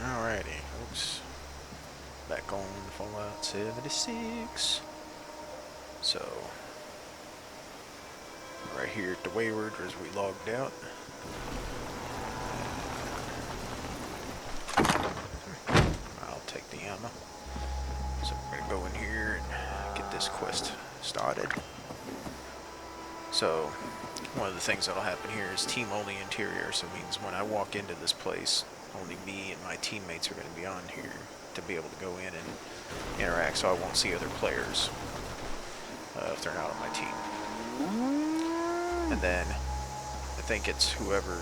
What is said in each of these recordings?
Alrighty, folks. Back on Fallout 76. So, right here at the Wayward as we logged out. I'll take the ammo. So we're going to go in here and get this quest started. So, one of the things that'll happen here is team-only interior. So it means when I walk into this place, only me and my teammates are going to be on here to be able to go in and interact, so I won't see other players if they're not on my team. And then I think it's whoever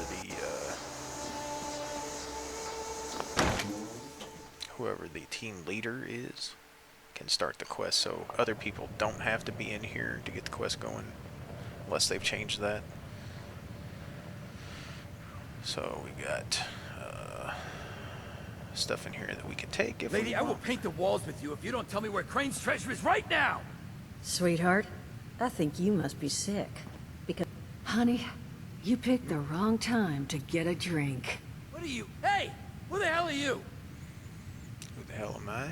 the team leader is can start the quest, so other people don't have to be in here to get the quest going unless they've changed that. So we got stuff in here that we can take if Lady, we I will want. paint the walls with you if you don't tell me where Crane's treasure is right now! Sweetheart, I think you must be sick. Because, honey, you picked the wrong time to get a drink. What are you? Hey! Who the hell are you? Who the hell am I?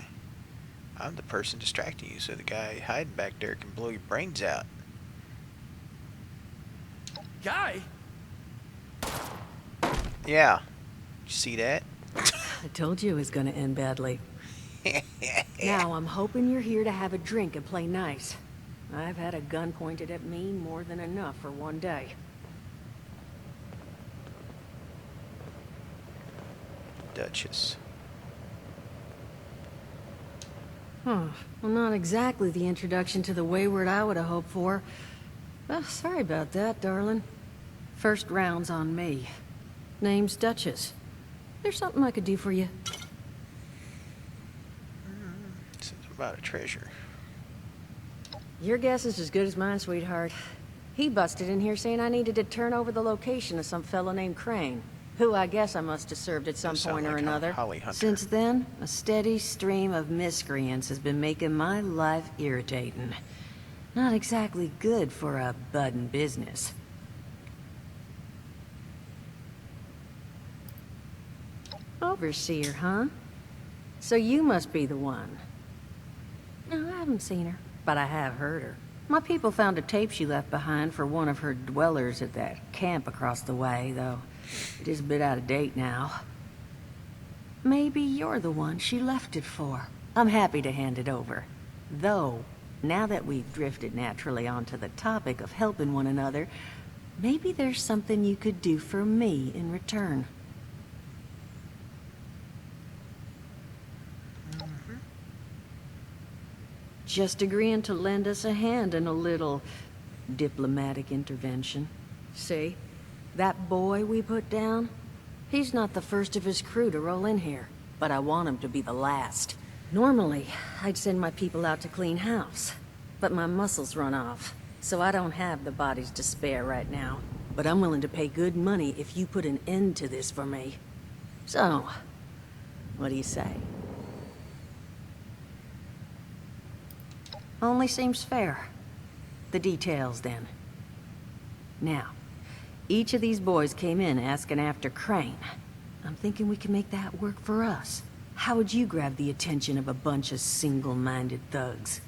I'm the person distracting you so the guy hiding back there can blow your brains out. Guy? Yeah. You see that? I told you it was gonna end badly. Now, I'm hoping you're here to have a drink and play nice. I've had a gun pointed at me more than enough for one day. Duchess. Well, not exactly the introduction to the Wayward I would have hoped for. Sorry about that, darling. First round's on me. Name's Duchess. There's something I could do for you. Something about a treasure. Your guess is as good as mine, sweetheart. He busted in here saying I needed to turn over the location of some fellow named Crane, who I guess I must have served at some point or another. Holly Hunter. Since then, a steady stream of miscreants has been making my life irritating. Not exactly good for a budding business. Overseer, huh? So you must be the one. No, I haven't seen her, but I have heard her. My people found a tape she left behind for one of her dwellers at that camp across the way, though it is a bit out of date now. Maybe you're the one she left it for. I'm happy to hand it over. Though, now that we've drifted naturally onto the topic of helping one another, maybe there's something you could do for me in return. Just agreeing to lend us a hand in a little diplomatic intervention. See? That boy we put down? He's not the first of his crew to roll in here, but I want him to be the last. Normally, I'd send my people out to clean house, but my muscles run off, so I don't have the bodies to spare right now. But I'm willing to pay good money if you put an end to this for me. So, what do you say? Only seems fair. The details, then. Now, each of these boys came in asking after Crane. I'm thinking we can make that work for us. How would you grab the attention of a bunch of single-minded thugs?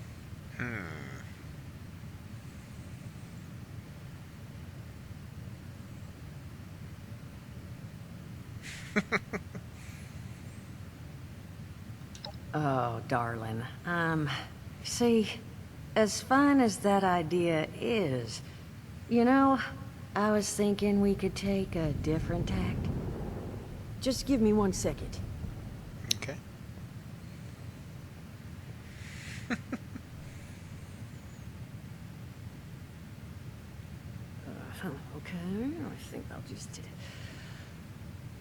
Oh, darling. See, as fine as that idea is, you know, I was thinking we could take a different tack. Just give me 1 second. Okay. Okay, I think I'll just...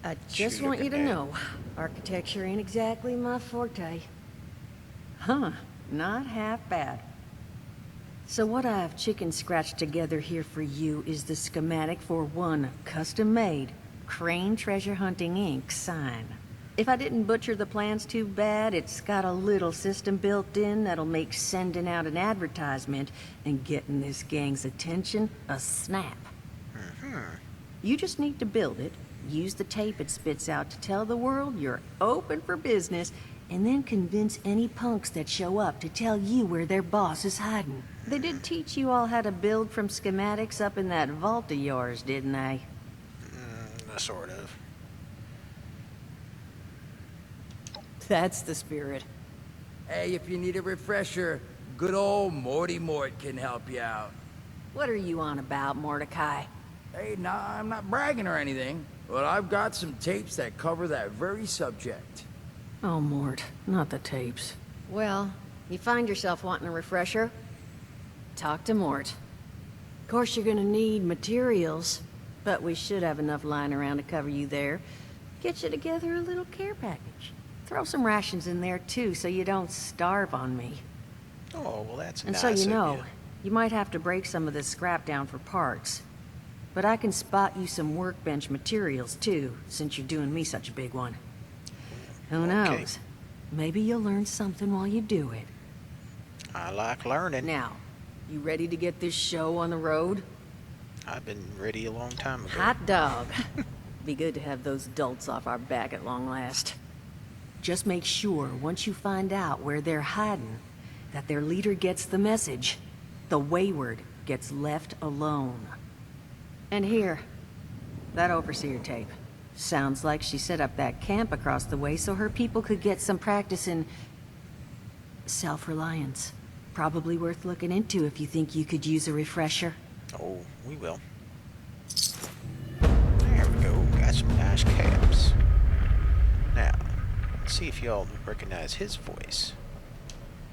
I just Shoot want up you to and know, architecture ain't exactly my forte. Huh, not half bad. So what I've chicken scratched together here for you is the schematic for one custom-made Crane Treasure Hunting Inc. sign. If I didn't butcher the plans too bad, it's got a little system built in that'll make sending out an advertisement and getting this gang's attention a snap. You just need to build it, Use the tape it spits out to tell the world you're open for business, and then convince any punks that show up to tell you where their boss is hiding. They did teach you all how to build from schematics up in that vault of yours, didn't they? Sort of. That's the spirit. Hey, if you need a refresher, good old Morty Mort can help you out. What are you on about, Mordecai? Hey, nah, I'm not bragging or anything, but I've got some tapes that cover that very subject. Oh, Mort, not the tapes. Well, you find yourself wanting a refresher? Talk to Mort. Of course, you're gonna need materials, but we should have enough lying around to cover you there. Get you together a little care package. Throw some rations in there, too, so you don't starve on me. Oh, well, that's And nice so you of know, you. you might have to break some of this scrap down for parts. But I can spot you some workbench materials, too, since you're doing me such a big one. Who Okay. knows? Maybe you'll learn something while you do it. I like learning. Now, you ready to get this show on the road? I've been ready a long time ago. Hot dog. Be good to have those dolts off our back at long last. Just make sure, once you find out where they're hiding, that their leader gets the message. The Wayward gets left alone. And here, that overseer tape. Sounds like she set up that camp across the way so her people could get some practice in self-reliance. Probably worth looking into if you think you could use a refresher. Oh, we will. There we go. Got some nice caps. Now, let's see if y'all recognize his voice.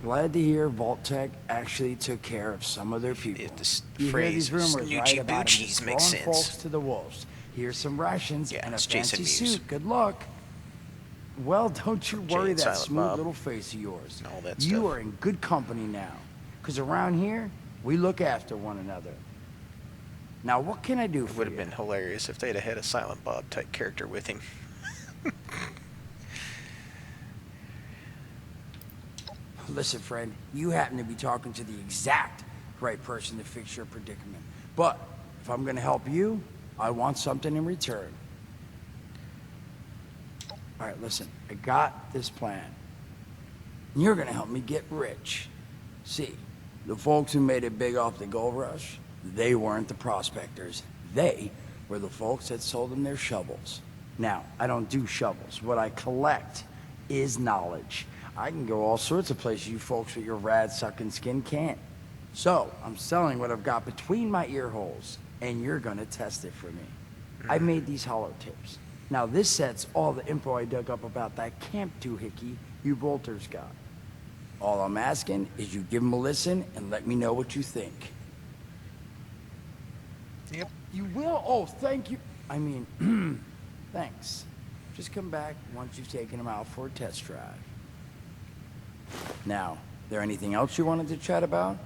Glad to hear Vault-Tec actually took care of some of their people. If this You hear phrase these rumors, right, snoochie about 'em boochies just makes throwing sense. folks to the wolves. Here's some rations Yeah, and a it's Jason fancy Mewes. suit. Good luck. Well, don't you From worry Jay and that Silent smooth Bob. little face of yours. And all that You stuff. are in good company now. Because around here, we look after one another. Now, what can I do It for would you? have been hilarious if they'd have had a Silent Bob type character with him. Listen, friend, you happen to be talking to the exact right person to fix your predicament. But if I'm going to help you, I want something in return. All right, listen, I got this plan. You're going to help me get rich. See, the folks who made it big off the gold rush, they weren't the prospectors. They were the folks that sold them their shovels. Now, I don't do shovels. What I collect is knowledge. I can go all sorts of places you folks with your rad-sucking skin can't. So, I'm selling what I've got between my ear holes, and you're gonna test it for me. I made these holotapes. Now, this set's all the info I dug up about that camp doohickey you bolters got. All I'm asking is you give them a listen and let me know what you think. Yep. You will? Oh, thank you. I mean, thanks. Just come back once you've taken them out for a test drive. Now, there anything else you wanted to chat about?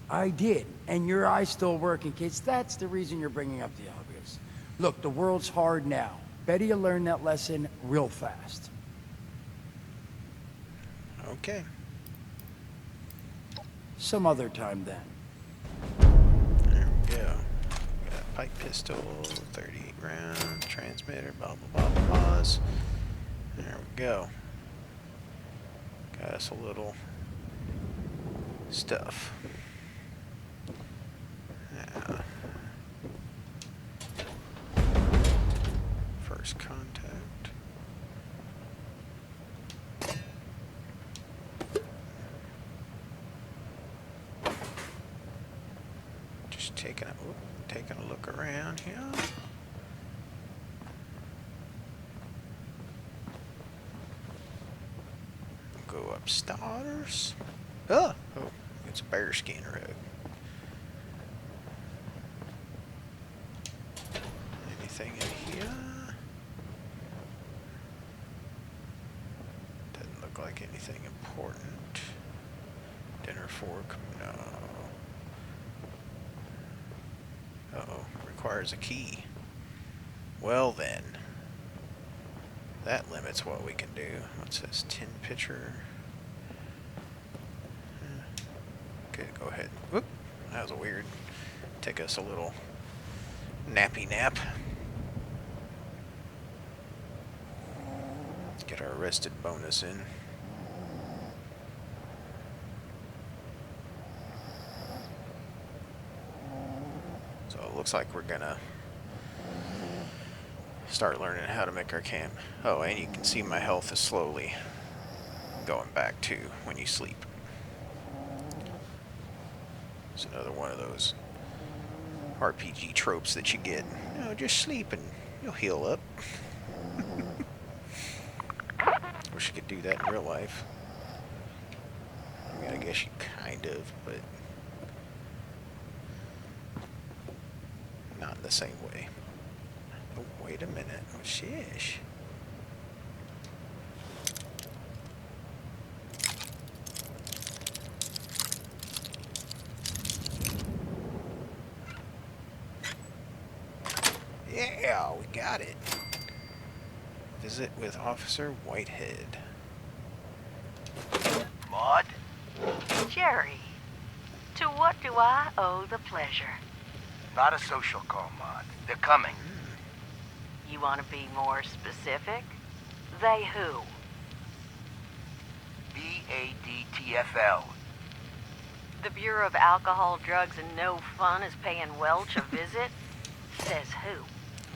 I did, and your eyes still work in case that's the reason you're bringing up the obvious. Look, the world's hard now. Better you learn that lesson real fast. Okay. Some other time then. There we go. We got a pipe pistol, 38 rounds, transmitter, blah, blah, blah, blahs. There we go. Got us a little stuff. Now, first contact. Just taking a look around here. Go upstairs. Oh, it's a bearskin rug. Anything in here? Doesn't look like anything important. Dinner fork? No. Uh-oh, requires a key. Well then. That limits what we can do. What's this? Tin pitcher. Okay, go ahead. Whoop. That was a weird take us a little nappy nap. Get our rested bonus in. So it looks like we're gonna start learning how to make our camp. Oh, and you can see my health is slowly going back too when you sleep. It's another one of those RPG tropes that you get. No, just sleep and you'll heal up. Wish you could do that in real life. I mean, I guess you kind of, but not in the same way. Oh, wait a minute. Oh, shish. Yeah, we got it. Visit with Officer Whitehead. Maud? Jerry, to what do I owe the pleasure? Not a social call, Maud. They're coming. You want to be more specific? They who? BADTFL. The Bureau of Alcohol, Drugs, and No Fun is paying Welch a visit? Says who?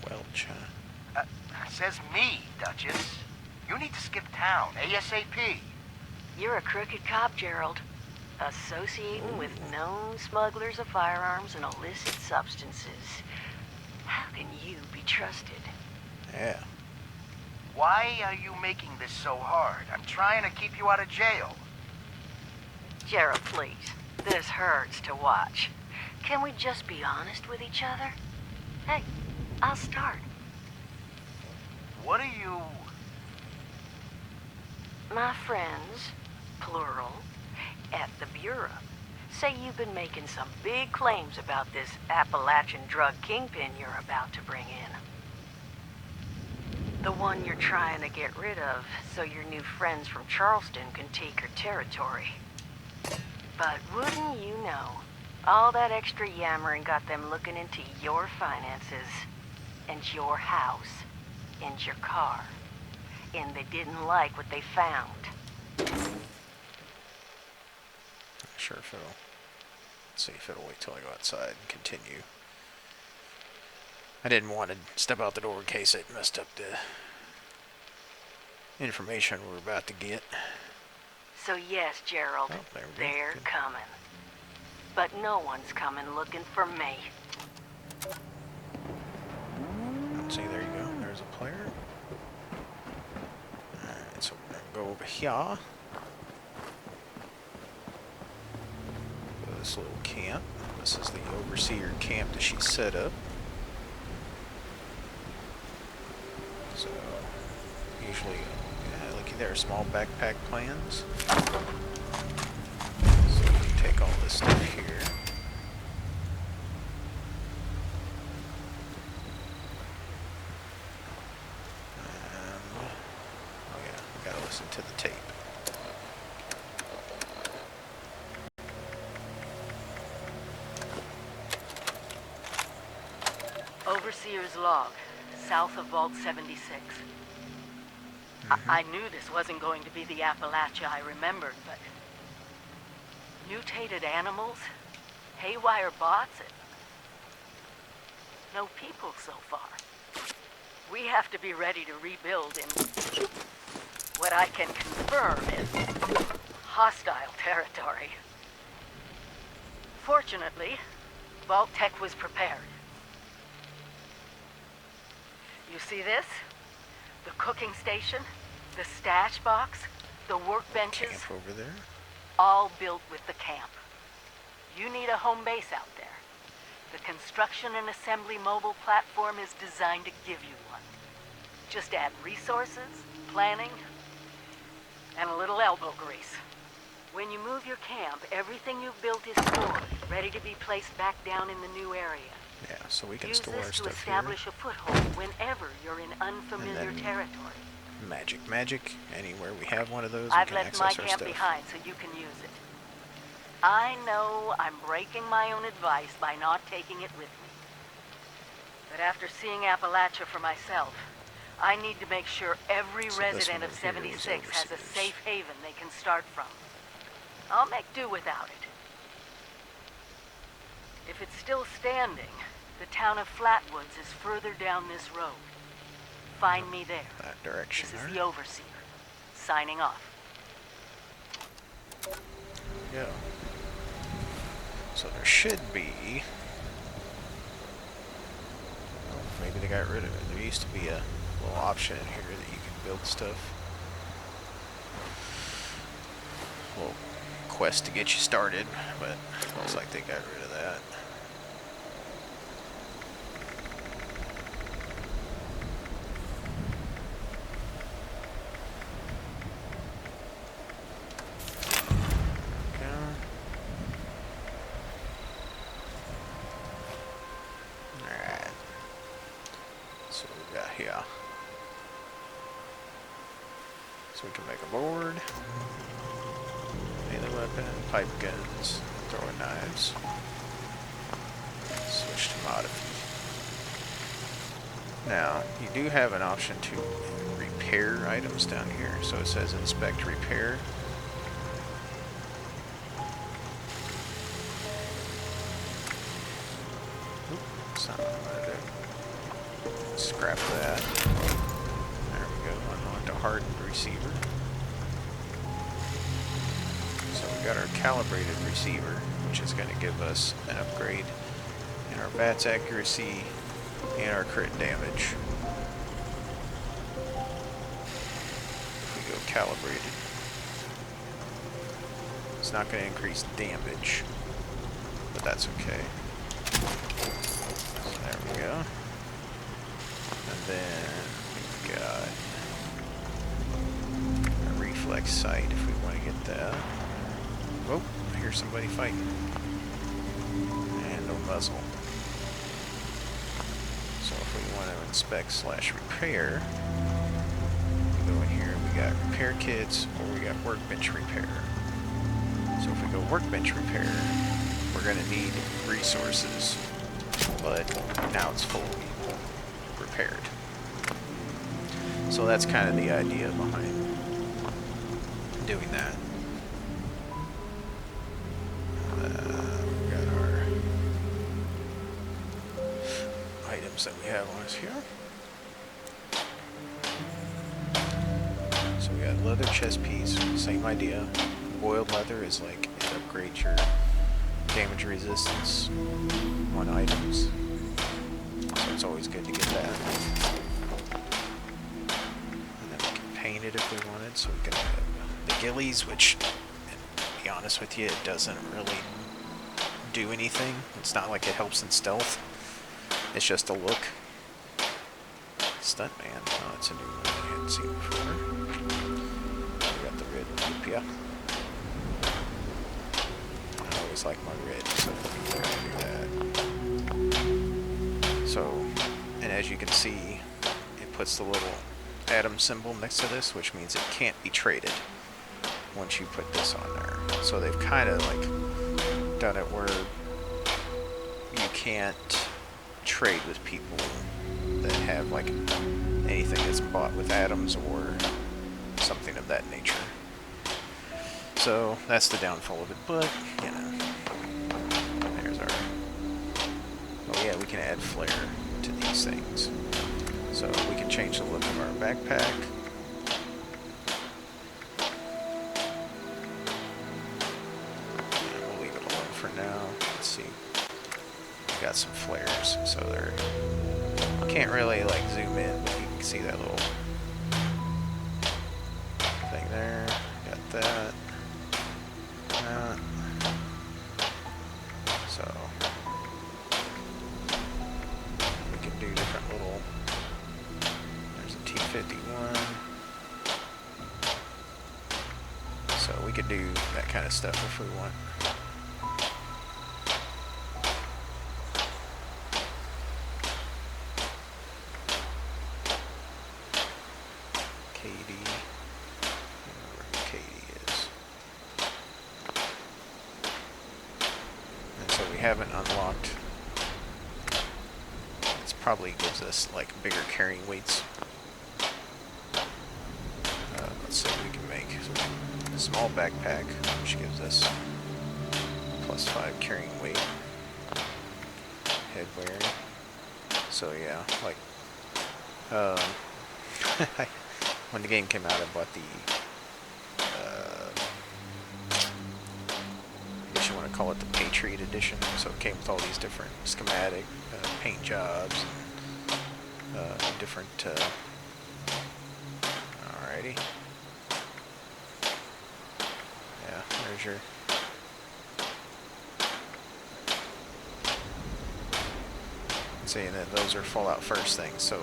Welch, huh? Says me, Duchess. You need to skip town, ASAP. You're a crooked cop, Gerald. Associating with known smugglers of firearms and illicit substances. How can you be trusted? Yeah. Why are you making this so hard? I'm trying to keep you out of jail. Gerald, please. This hurts to watch. Can we just be honest with each other? Hey, I'll start. What are you... My friends, plural, at the Bureau, say you've been making some big claims about this Appalachian drug kingpin you're about to bring in. The one you're trying to get rid of so your new friends from Charleston can take her territory. But wouldn't you know, all that extra yammering got them looking into your finances, and your house, and your car. And they didn't like what they found. Sure if it'll... Let's see if it'll wait till I go outside and continue. I didn't want to step out the door in case it messed up the information we're about to get. So yes, Gerald, Oh, there we go. they're Good. coming. But no one's coming looking for me. Let's see, there you go. There's a player. Alright, so we're going to go over here. Go to this little camp. This is the overseer camp that she set up. So, usually, looky there, small backpack plans. So we can take all this stuff here. Oh yeah, we gotta listen to the tape. Overseer's log, south of Vault 76. I knew this wasn't going to be the Appalachia I remembered, but... mutated animals, haywire bots, and... no people so far. We have to be ready to rebuild in... what I can confirm is... hostile territory. Fortunately, Vault Tech was prepared. You see this? The cooking station, the stash box, the workbenches, Camp over there. all built with the camp. You need a home base out there. The construction and assembly mobile platform is designed to give you one. Just add resources, planning, and a little elbow grease. When you move your camp, everything you've built is stored, ready to be placed back down in the new area. Yeah, so we can Use store our this to stuff establish a foothold whenever you're in unfamiliar then territory. here. Magic. Anywhere we have one of those, I've we can left my access our camp stuff. behind so you can use it. I know I'm breaking my own advice by not taking it with me. But after seeing Appalachia for myself, I need to make sure every So this resident one of over here is 76 has a overseers. safe haven they can start from. I'll make do without it. If it's still standing, the town of Flatwoods is further down this road. Find me there. That direction. This is Alright. the Overseer, signing off. Yeah. So there should be. Oh, maybe they got rid of it. There used to be a little option in here that you can build stuff. A little quest to get you started, but looks like they got rid of that. Alright. So we got here. So we can make a board. Melee weapon, pipe guns, throwing knives. Switch to modify. Now, you do have an option to repair items down here. So it says inspect repair. Oop, that's not what I want to do. Scrap that. There we go. Unlocked a hardened receiver. So we got our calibrated receiver, which is going to give us an upgrade in our VATS accuracy and our crit damage. If we go calibrated, it's not going to increase damage, but that's okay. So there we go. And then we've got a reflex sight if we want to get that. Oh, I hear somebody fighting. And no muzzle. So if we want to inspect / repair, we go in here and we got repair kits or we got workbench repair. So if we go workbench repair, we're going to need resources, but now it's fully repaired. So that's kind of the idea behind doing that. We got our items that we have on us here. So we got leather chest piece, same idea. Boiled leather is like it upgrades your damage resistance on items. So it's always good to get that. And then we can paint it if we wanted. So we can have the ghillies, which, to be honest with you, it doesn't really do anything. It's not like it helps in stealth. It's just a look. Stuntman. Oh, it's a new one I hadn't seen before. We got the red Lupia. I always like my red, so we're gonna do that. So, and as you can see, it puts the little atom symbol next to this, which means it can't be traded once you put this on there. So they've kind of like done it where you can't trade with people that have like anything that's bought with atoms or something of that nature. So that's the downfall of it, but you know, there's our. Oh yeah, we can add flare to these things, so we can change the look of our backpack. And we'll leave it alone for now. Let's see. We got some flares, so they're. Can't really like zoom in, but you can see that little thing there. Got that. So we can do different little. There's a T-51. So we could do that kind of stuff if we want. haven't unlocked. It probably gives us like bigger carrying weights. Let's see what we can make. So, a small backpack, which gives us +5 carrying weight. Headwear. So yeah, like when the game came out, I bought the I guess you want to call it the Patriot Edition. So it came with all these different schematic paint jobs, and different. Alrighty. Yeah, there's your. Saying that those are Fallout First things, so.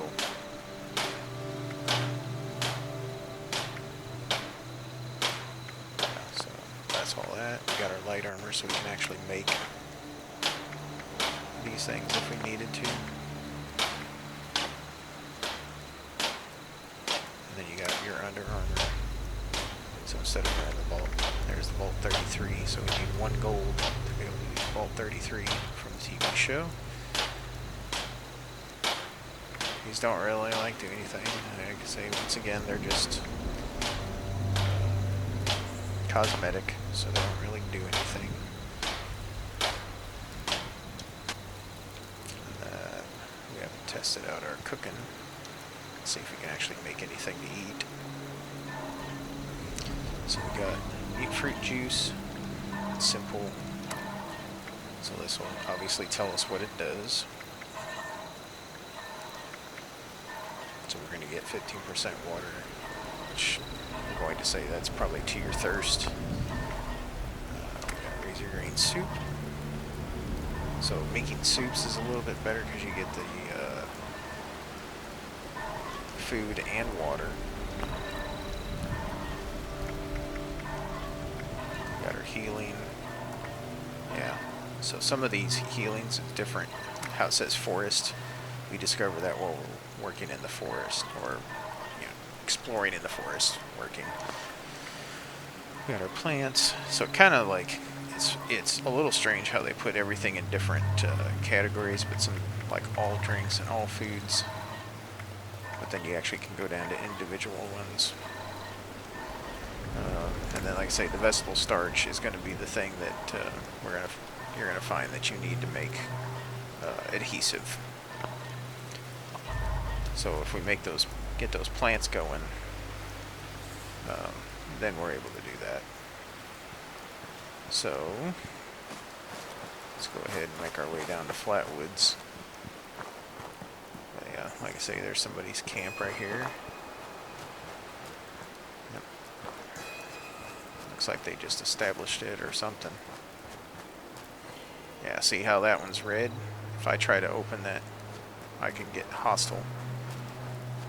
So that's all that. We got our light armor, so we can actually make these things if we needed to. And then you got your under armor. So instead of wearing the Vault, there's the Vault 33. So we need 1 gold to be able to use Vault 33 from the TV show. These don't really like do anything. I can say once again, they're just cosmetic, so they don't really do anything. We haven't tested out our cooking. Let's see if we can actually make anything to eat. So we got beet fruit juice. It's simple. So this will obviously tell us what it does. So we're going to get 15% water, which I'm going to say that's probably to your thirst. We got razor grain soup. So making soups is a little bit better because you get the food and water. Got our healing. Yeah. So some of these healings is different. How it says forest. We discover that while we're working in the forest, or exploring in the forest, working. We got our plants. So kind of like it's a little strange how they put everything in different categories, but some like all drinks and all foods. But then you actually can go down to individual ones. And then, like I say, the vegetable starch is going to be the thing that you're gonna find that you need to make adhesive. So if we make get those plants going, then we're able to do that. So let's go ahead and make our way down to Flatwoods. But yeah, like I say, there's somebody's camp right here. Yep. Looks like they just established it or something. Yeah, see how that one's red? If I try to open that, I can get hostile.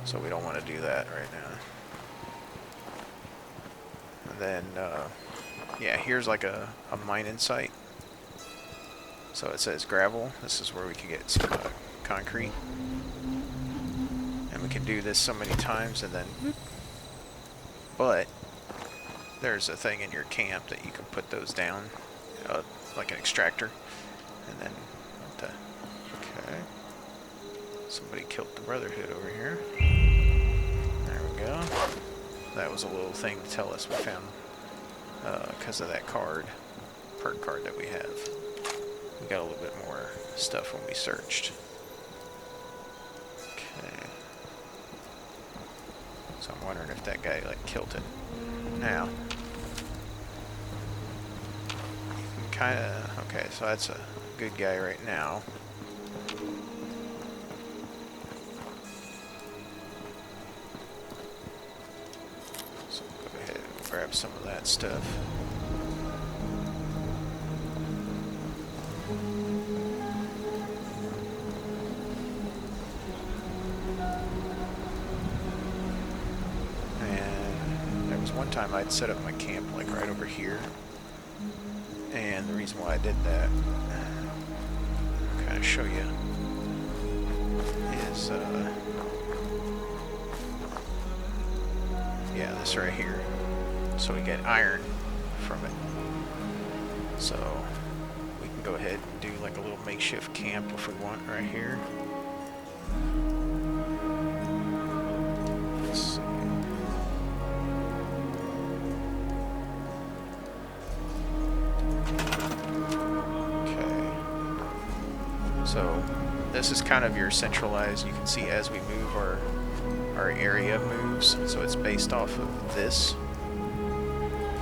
So we don't want to do that right now. And then, yeah, here's like a mining site. So it says gravel. This is where we can get some concrete. And we can do this so many times and then... But there's a thing in your camp that you can put those down, like an extractor. And then, okay. Somebody killed the Brotherhood over here. There we go. That was a little thing to tell us we found because of that card, perk card that we have. We got a little bit more stuff when we searched. Okay. So I'm wondering if that guy like killed it. Now, you can kind of, okay, so that's a good guy right now. So go ahead and grab some of that stuff. And there was one time I'd set up my camp like right over here. And the reason why I did that, I'll kind of show you, is, yeah, this right here. So we get iron from it. So we can go ahead and do like a little makeshift camp if we want right here. Let's see. Okay. So this is kind of your centralized. You can see as we move our area moves, so it's based off of this.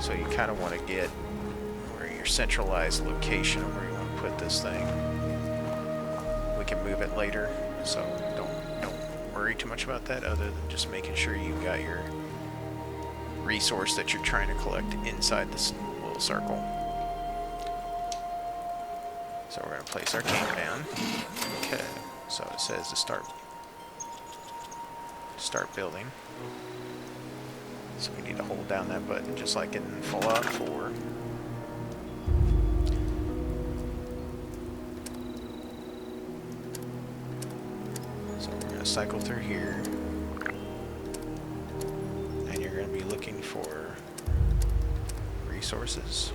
So you kind of want to get where your centralized location of where you want to put this thing. We can move it later, so don't worry too much about that, other than just making sure you've got your resource that you're trying to collect inside this little circle. So we're going to place our camp down. Okay, so it says to start building. So we need to hold down that button just like in Fallout 4. So we're going to cycle through here. And you're going to be looking for resources.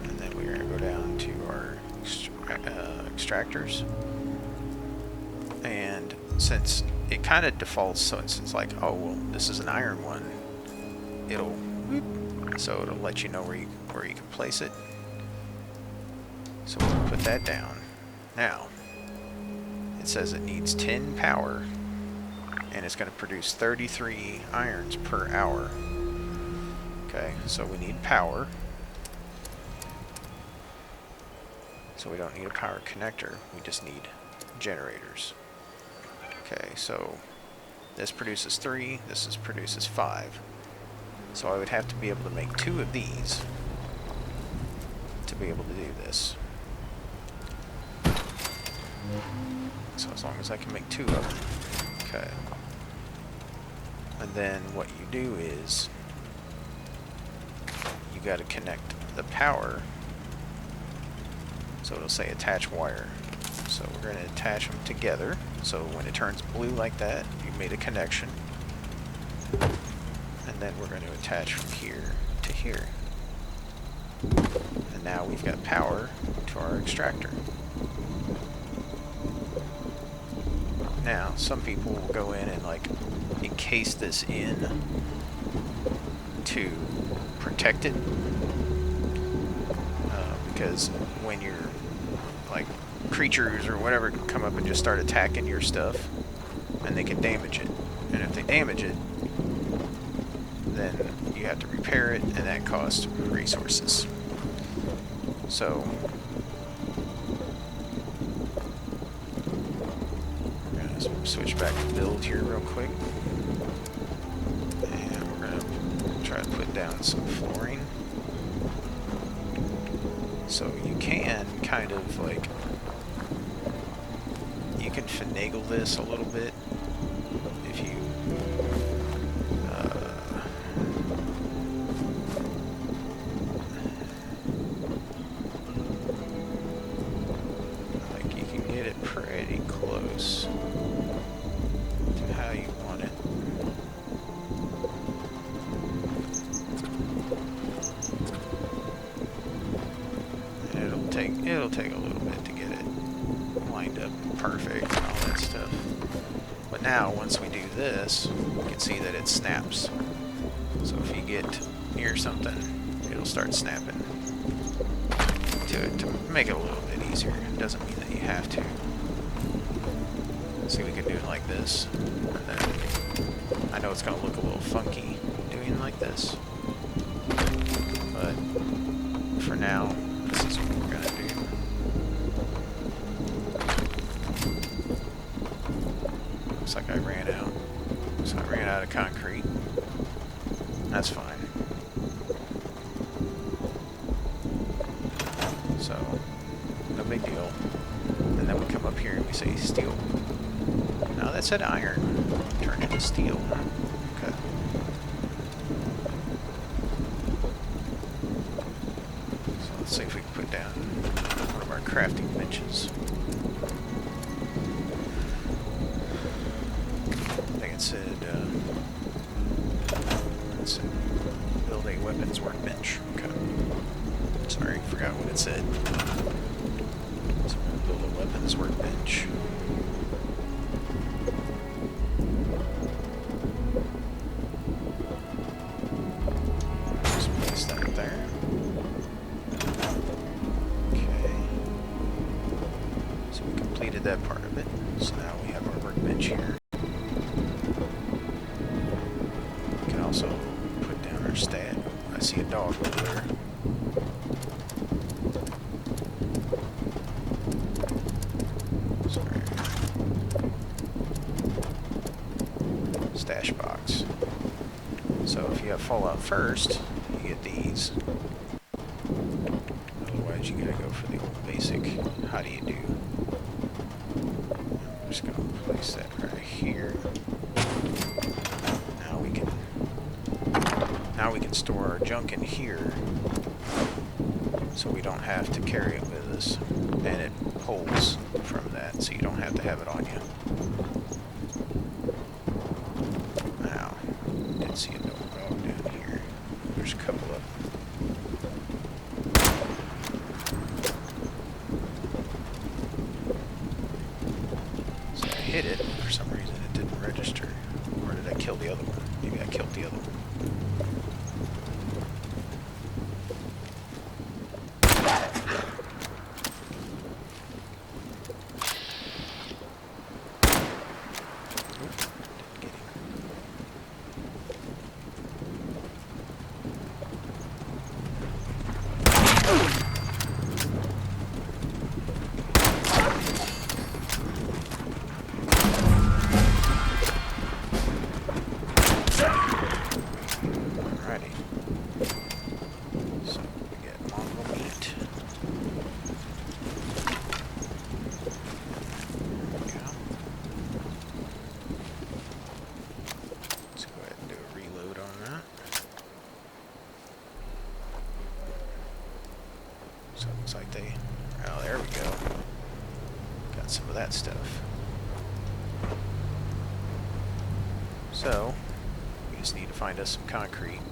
And then we're going to go down to our extractors. And since it kind of defaults, so it's like, oh well, this is an iron one. It'll let you know where you can place it. So we'll put that down. Now it says it needs 10 power, and it's going to produce 33 irons per hour. Okay, so we need power. So we don't need a power connector. We just need generators. Okay, so this produces 3, this produces 5. So I would have to be able to make 2 of these to be able to do this. So as long as I can make 2 of them. Okay. And then what you do is you got to connect the power. So it'll say attach wire. So we're going to attach them together. So when it turns blue like that, you made a connection. And then we're going to attach from here to here. And now we've got power to our extractor. Now, some people will go in and like encase this in to protect it. Because when you're like creatures or whatever can come up and just start attacking your stuff, and they can damage it. And if they damage it, then you have to repair it, and that costs resources. So we're going to switch back to build here real quick, and we're going to try to put down some flooring. So you can kind of like, you can finagle this a little bit if you like you can get it pretty close to how you want it. It'll take a little bit to get it lined up perfect and all that stuff. But now, once we do this, you can see that it snaps. So if you get near something, it'll start snapping to make it a little bit easier. It doesn't mean that you have to. See, we can do it like this. And then I know it's going to look a little funky doing like this. But for now, this is what we're going to do. Looks like I ran out. So I ran out of concrete. That's fine. So, no big deal. And then we come up here and we say steel. No, that said iron. Turn into steel. Okay. So let's see if we can put down one of our crafting benches. I think it said, build a weapons workbench. Okay. So sorry, forgot what it said. So we're gonna build a weapons workbench. Just place that there. Okay. So we completed that part of it. So now we have our workbench here. We can also put down our stat. I see a dog over there. Sorry. Stash box. So if you have Fallout first, you get these. Otherwise you gotta go for the old basic, how do you do? I'm just gonna place that right here. Now we can store our junk in here, so we don't have to carry it with us, and it pulls from that, so you don't have to have it on you. Now, I did see a dog down here. There's a couple of them. So I hit it, for some reason it didn't register. Or did I kill the other one? Maybe I killed the other one. So it looks like they... Oh, there we go. Got some of that stuff. So, we just need to find us some concrete.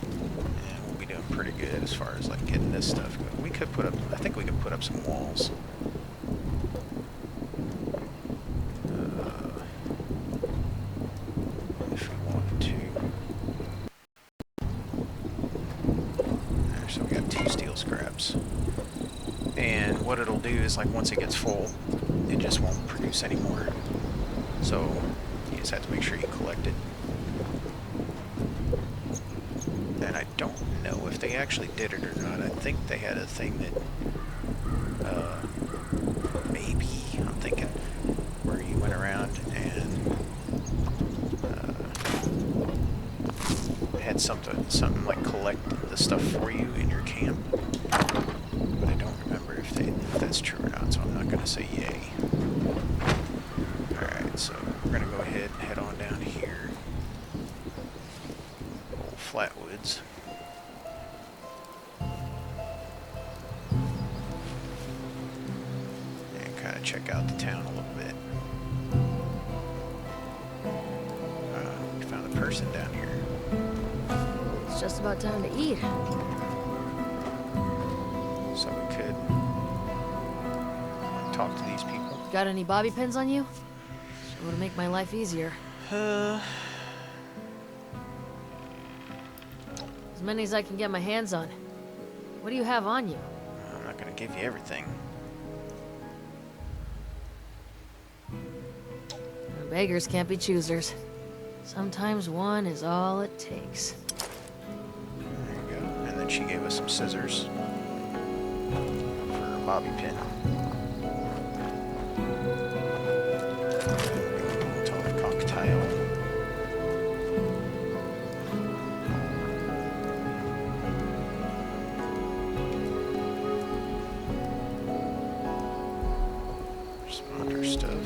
And we'll be doing pretty good as far as like getting this stuff going. We could put up... I think we could put up some walls. If we wanted to. So we got 2 steel scraps. And what it'll do is, like, once it gets full, it just won't produce anymore. So you just have to make sure you collect it. And I don't know if they actually did it or not. I think they had a thing that, maybe, I'm thinking, where you went around and had something like collect the stuff for you in your camp. But I don't remember if that's true or not, so I'm not going to say yay. Alright, so we're going to go ahead and head on down here. Old Flatwoods. And kind of check out the town a little bit. We found a person down here. It's just about time to eat. So we could talk to these people. Got any bobby pins on you? It would make my life easier. As many as I can get my hands on. What do you have on you? I'm not gonna give you everything. Beggars can't be choosers. Sometimes one is all it takes. There you go. And then she gave us some scissors for a bobby pin. Tall cocktail. Some other stuff.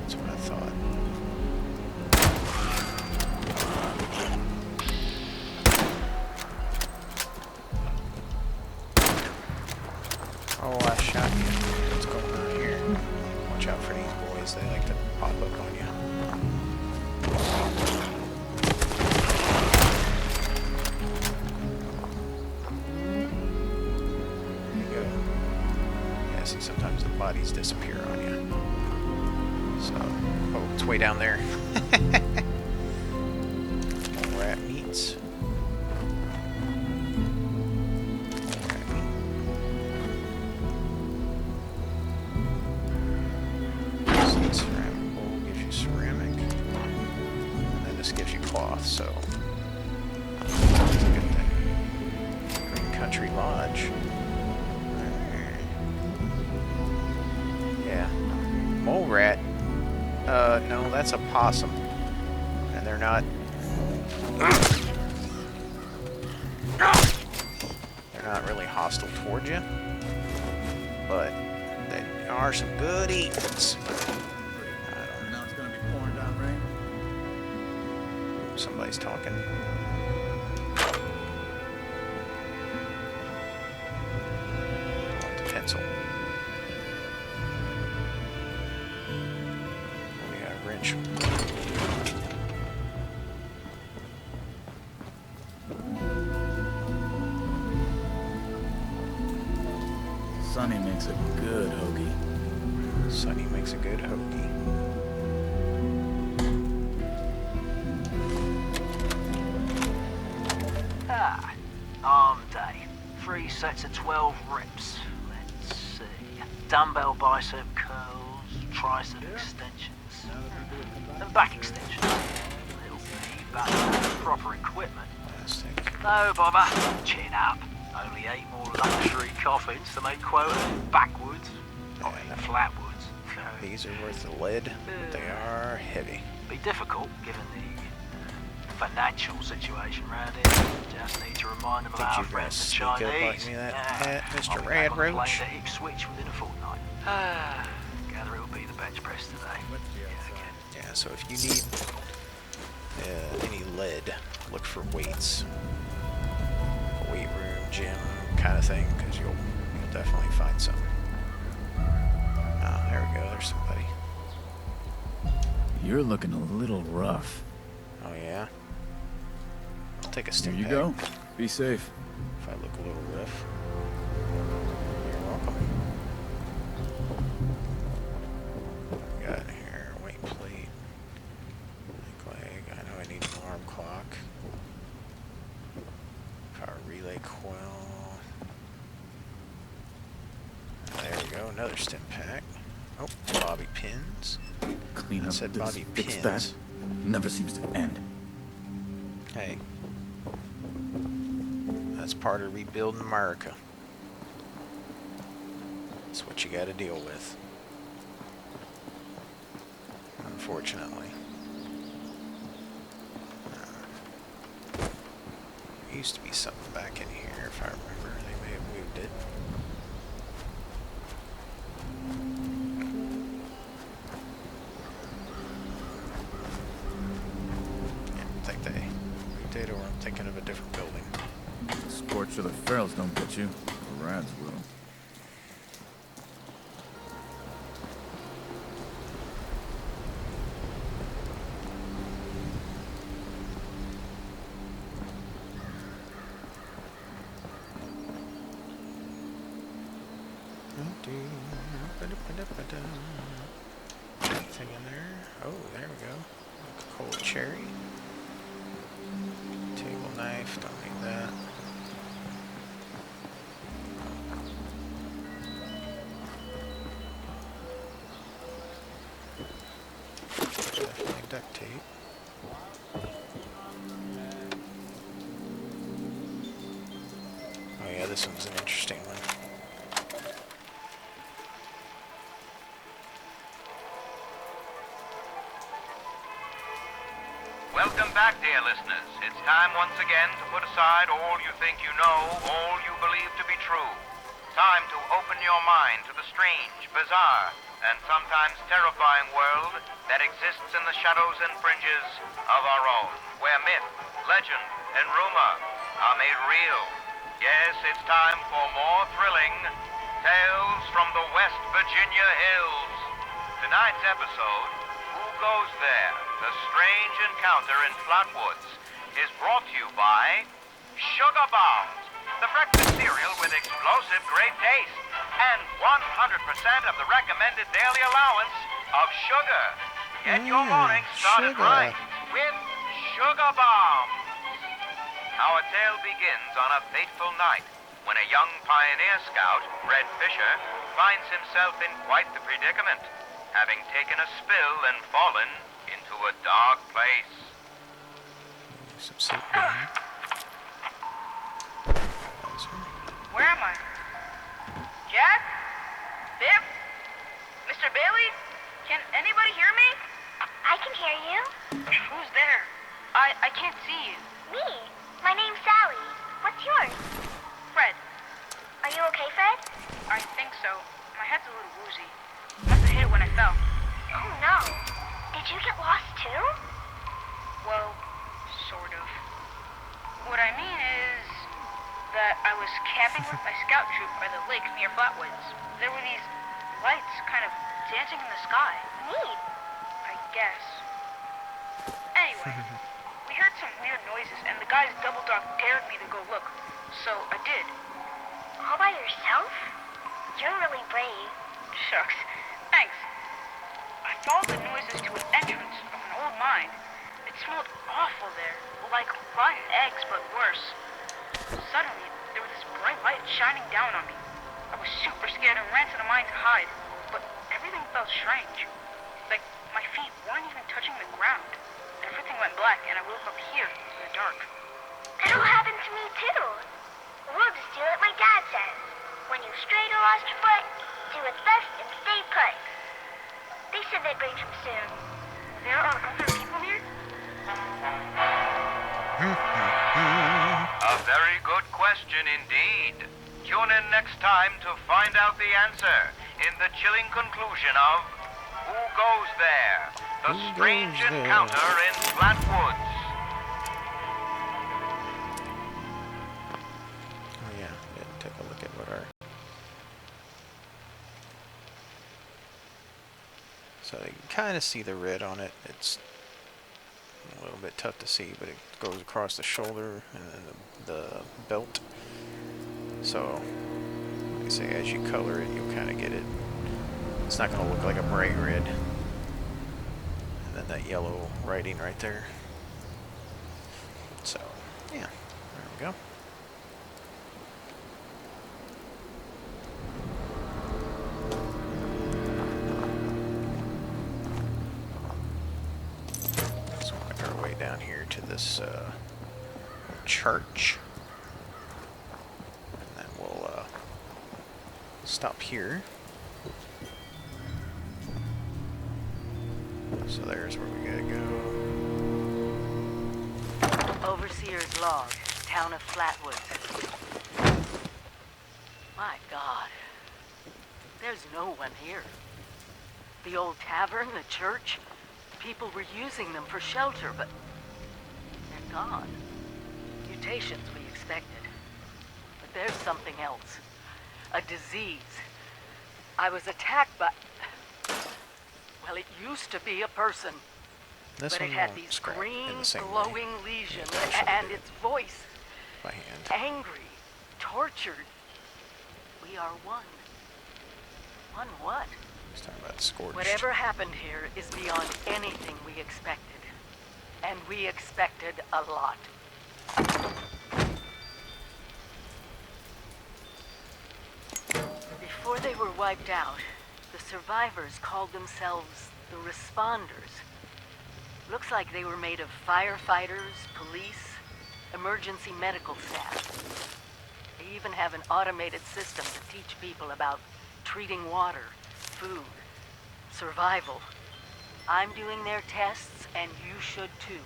That's what I thought. Oh, I shot you. What's going on here? Watch out for these boys. They like to pop up on you. see sometimes the bodies disappear on you. So, oh, it's way down there. More rat meats. Rat meat. So ceramic bowl gives you ceramic. And then this gives you cloth, so that's a good thing. Green Country Lodge. Yeah. Mole rat. No, that's a possum. And they're not... They're not really hostile towards you. But they are some good eatings. Now it's gonna be pouring down rain. Somebody's talking. I want the pencil. Oh yeah, wrench. Sonny makes a good hoagie. Sonny makes a good hoagie. Ah, arm day. 3 sets of 12 reps. Let's see. Dumbbell bicep curls, tricep extensions, and back extensions. Little piggy back, proper equipment. Plastic. No bother. Chin up. Only 8 more luxury coffins to make quota. Backwoods. I mean, Flatwoods. These are worth the lead, but they are heavy. Be difficult given the financial situation around here. Just need to remind them of Think our you're gonna friends the sneak up Chinese. like me that hat, Mr. I'll be back Rad on the plane Roach? to Ipswich within a fortnight. Gather it'll be the bench press today. Yeah, so if you need any lead, look for weights. Weight room, gym kind of thing, because you'll definitely find some. Ah, there we go, there's somebody. You're looking a little rough. Oh yeah? I'll take a Here stim you pack go. Be safe. if I look a little rough. You're welcome. Got here, weight plate, leg. I know I need an alarm clock. Power relay coil. There we go, another stim pack. Oh, bobby pins. Clean I up said this, bobby fix pins. that. Never seems to end. Hey. That's part of rebuilding America. That's what you gotta deal with. Unfortunately. There used to be something back in here, if I remember. They may have moved it. I think they moved it, or I'm thinking of a different building. Scorch of the ferals don't get you. The rads will. Anything in there? Oh, there we go. Coca-Cola cherry. Table knife, don't need that. Definitely duct tape. Oh yeah, this one's an interesting one. Welcome back, dear listeners. It's time once again to put aside all you think you know, all you believe to be true. Time to open your mind to the strange, bizarre, and sometimes terrifying world that exists in the shadows and fringes of our own, where myth, legend, and rumor are made real. Yes, it's time for more thrilling tales from the West Virginia hills. Tonight's episode, Who Goes There? The Strange Encounter in Flatwoods, is brought to you by Sugar Bombs, the breakfast cereal with explosive great taste. and 100% of the recommended daily allowance of sugar. Get your morning started sugar. right with Sugar Bombs. Our tale begins on a fateful night when a young pioneer scout, Red Fisher, finds himself in quite the predicament, having taken a spill and fallen into a dark place. Some soup down. Where am I? Jack? Biff? Mr. Bailey? Can anybody hear me? I can hear you. Who's there? I can't see you. Me. My name's Sally. What's yours? Fred. Are you okay, Fred? I think so. My head's a little woozy. Must have hit it when I fell. Oh no. Did you get lost too? Well, sort of. What I mean is that I was camping with my scout troop by the lake near Flatwoods. There were these lights kind of dancing in the sky. Neat. I guess. Anyway, we heard some weird noises and the guy's double dog dared me to go look. So I did. All by yourself? You're really brave. Shucks. Thanks. I followed the noises to an entrance of an old mine. It smelled awful there, like rotten eggs, but worse. Suddenly, there was this bright light shining down on me. I was super scared and ran to the mine to hide, but everything felt strange. Like my feet weren't even touching the ground. Everything went black, and I woke up here in the dark. That'll happen to me too. We'll just do what my dad says. When you've strayed or lost your foot, do what's best and stay put. They said they'd bring him soon. There are other people here? A very good question indeed. Tune in next time to find out the answer in the chilling conclusion of Who Goes There? The Who Strange Goes There? Encounter in Flatwoods. Oh yeah, take a look at what our... So you can kind of see the red on it. It's a little bit tough to see, but it goes across the shoulder and then the belt. So, like I say, as you color it, you'll kind of get it. It's not going to look like a bright red. And then that yellow writing right there. So, yeah, there we go. So we'll make our way down here to this church. And then we'll stop here. So there's where we gotta go. Overseer's log, town of Flatwoods. My God. There's no one here. The old tavern, the church, people were using them for shelter, but they're gone. Mutations we expected. But there's something else. A disease. I was attacked by... Well, it used to be a person. This But one it had won't these scrap green, in the same way. glowing lesions, Yeah, actually and do its voice, by hand. angry, tortured. We are one. One what? He's talking about scorched. Whatever happened here is beyond anything we expected. And we expected a lot. Before they were wiped out, the survivors called themselves the Responders. Looks like they were made of firefighters, police, emergency medical staff. They even have an automated system to teach people about treating water, food, survival. I'm doing their tests, and you should too.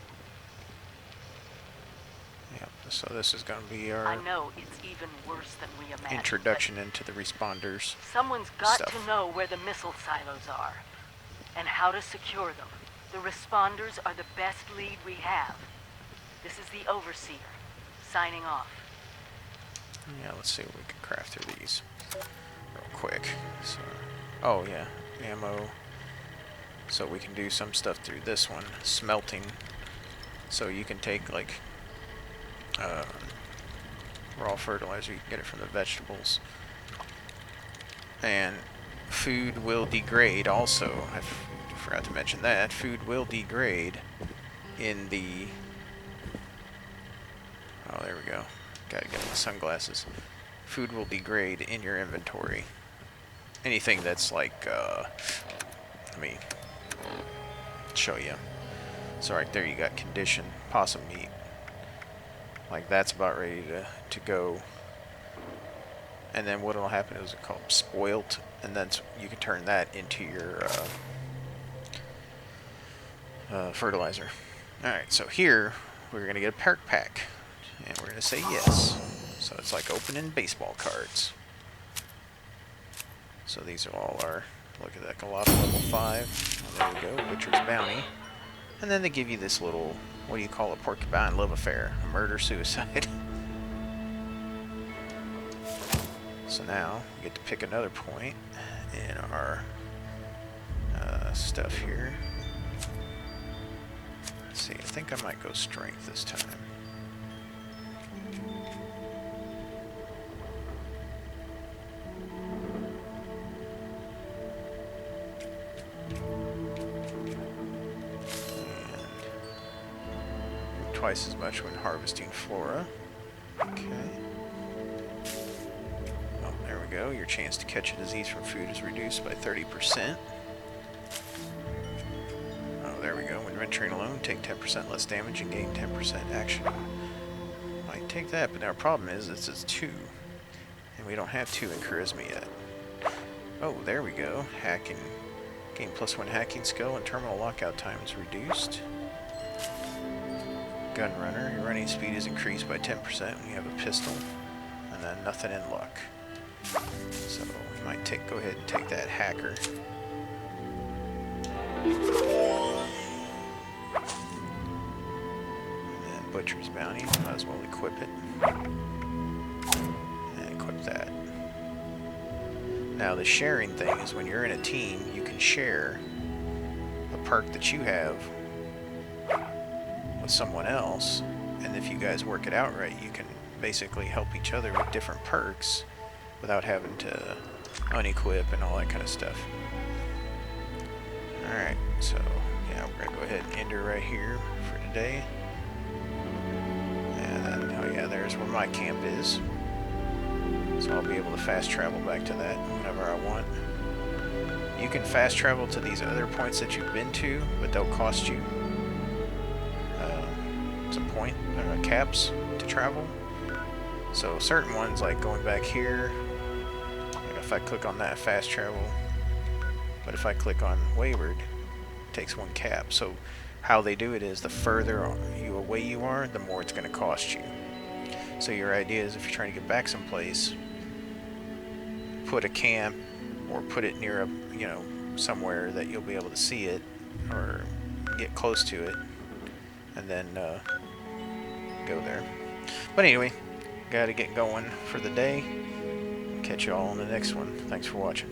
Yep, so this is going to be our I know it's even worse than we imagined. introduction into the Responders. but someone's got stuff. to know where the missile silos are, and how to secure them. The Responders are the best lead we have. This is the Overseer, signing off. Yeah, let's see if we can craft through these real quick. So, oh yeah, ammo. So we can do some stuff through this one, smelting. So you can take like raw fertilizer, you can get it from the vegetables. And food will degrade also. I forgot to mention that. Food will degrade in the... Oh, there we go. Gotta get my sunglasses. Food will degrade in your inventory. Anything that's like, let me show you. So right there you got conditioned possum meat. Like that's about ready to go. And then what will happen is it's called spoilt, and then you can turn that into your fertilizer. Alright, so here we're going to get a perk pack, and we're going to say yes. So it's like opening baseball cards. So these are all our, look at that, Galata level 5. Oh, there we go, Butcher's Bounty. And then they give you this little, what do you call it, porcupine love affair, a murder-suicide. So now, we get to pick another point in our stuff here. Let's see, I think I might go strength this time. And twice as much when harvesting flora. Okay. There we go. Your chance to catch a disease from food is reduced by 30%. Oh, there we go. When venturing alone, take 10% less damage and gain 10% action. Might take that, but our problem is it's 2. And we don't have 2 in charisma yet. Oh, there we go. Hacking. Gain +1 hacking skill and terminal lockout time is reduced. Gun runner. Your running speed is increased by 10% when you have a pistol. And then nothing in luck. So we might go ahead and take that hacker. And Butcher's Bounty, might as well equip it. And equip that. Now the sharing thing is when you're in a team, you can share a perk that you have with someone else, and if you guys work it out right, you can basically help each other with different perks without having to unequip and all that kind of stuff. Alright, so yeah, we're gonna go ahead and end her right here for today. And then, oh yeah, there's where my camp is. So I'll be able to fast travel back to that whenever I want. You can fast travel to these other points that you've been to, but they'll cost you some caps to travel. So certain ones, like going back here, if I click on that, fast travel, but if I click on Wayward, it takes 1 cap. So how they do it is the further away you are, the more it's going to cost you. So your idea is if you're trying to get back someplace, put a camp or put it near somewhere that you'll be able to see it or get close to it, and then go there. But anyway, gotta get going for the day. Catch you all on the next one. Thanks for watching.